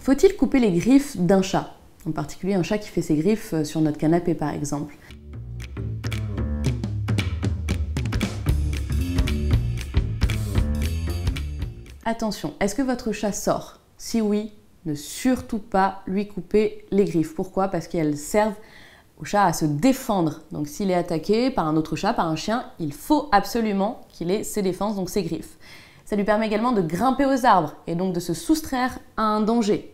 Faut-il couper les griffes d'un chat? En particulier un chat qui fait ses griffes sur notre canapé par exemple. Attention, est-ce que votre chat sort? Si oui, ne surtout pas lui couper les griffes. Pourquoi? Parce qu'elles servent au chat à se défendre. Donc s'il est attaqué par un autre chat, par un chien, il faut absolument qu'il ait ses défenses, donc ses griffes. Ça lui permet également de grimper aux arbres et donc de se soustraire à un danger.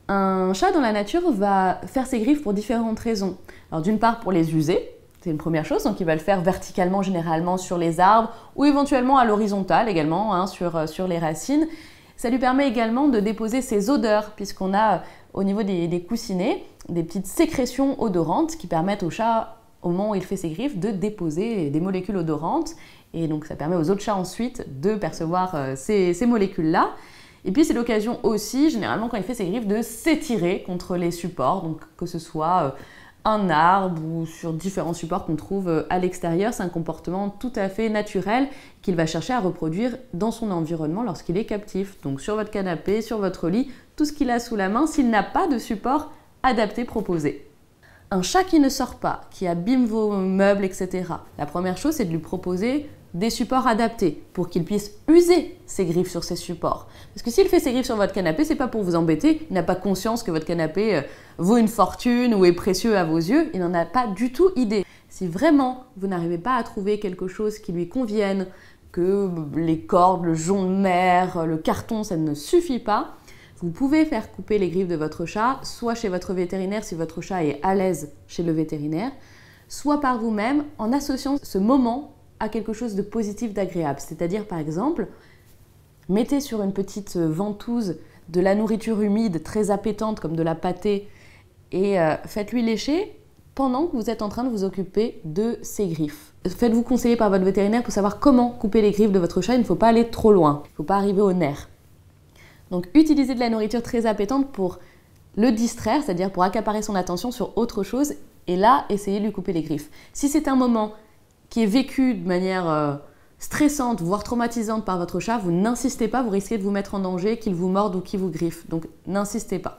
Un chat dans la nature va faire ses griffes pour différentes raisons. Alors d'une part pour les user, c'est une première chose, donc il va le faire verticalement généralement sur les arbres ou éventuellement à l'horizontale également, hein, sur les racines. Ça lui permet également de déposer ses odeurs puisqu'on a au niveau des coussinets des petites sécrétions odorantes qui permettent au chat, au moment où il fait ses griffes, de déposer des molécules odorantes et donc ça permet aux autres chats ensuite de percevoir ces molécules-là. Et puis c'est l'occasion aussi, généralement quand il fait ses griffes, de s'étirer contre les supports, donc que ce soit un arbre ou sur différents supports qu'on trouve à l'extérieur. C'est un comportement tout à fait naturel qu'il va chercher à reproduire dans son environnement lorsqu'il est captif. Donc sur votre canapé, sur votre lit, tout ce qu'il a sous la main s'il n'a pas de support adapté proposé. Un chat qui ne sort pas, qui abîme vos meubles, etc. La première chose, c'est de lui proposer des supports adaptés pour qu'il puisse user ses griffes sur ces supports. Parce que s'il fait ses griffes sur votre canapé, c'est pas pour vous embêter, il n'a pas conscience que votre canapé vaut une fortune ou est précieux à vos yeux, il n'en a pas du tout idée. Si vraiment vous n'arrivez pas à trouver quelque chose qui lui convienne, que les cordes, le jonc de mer, le carton, ça ne suffit pas, vous pouvez faire couper les griffes de votre chat, soit chez votre vétérinaire si votre chat est à l'aise chez le vétérinaire, soit par vous-même en associant ce moment à quelque chose de positif, d'agréable. C'est-à-dire, par exemple, mettez sur une petite ventouse de la nourriture humide très appétante comme de la pâtée et faites-lui lécher pendant que vous êtes en train de vous occuper de ses griffes. Faites-vous conseiller par votre vétérinaire pour savoir comment couper les griffes de votre chat. Il ne faut pas aller trop loin, il ne faut pas arriver au nerf. Donc utilisez de la nourriture très appétante pour le distraire, c'est-à-dire pour accaparer son attention sur autre chose et là, essayez de lui couper les griffes. Si c'est un moment qui est vécu de manière stressante, voire traumatisante par votre chat, vous n'insistez pas, vous risquez de vous mettre en danger, qu'il vous morde ou qu'il vous griffe. Donc n'insistez pas.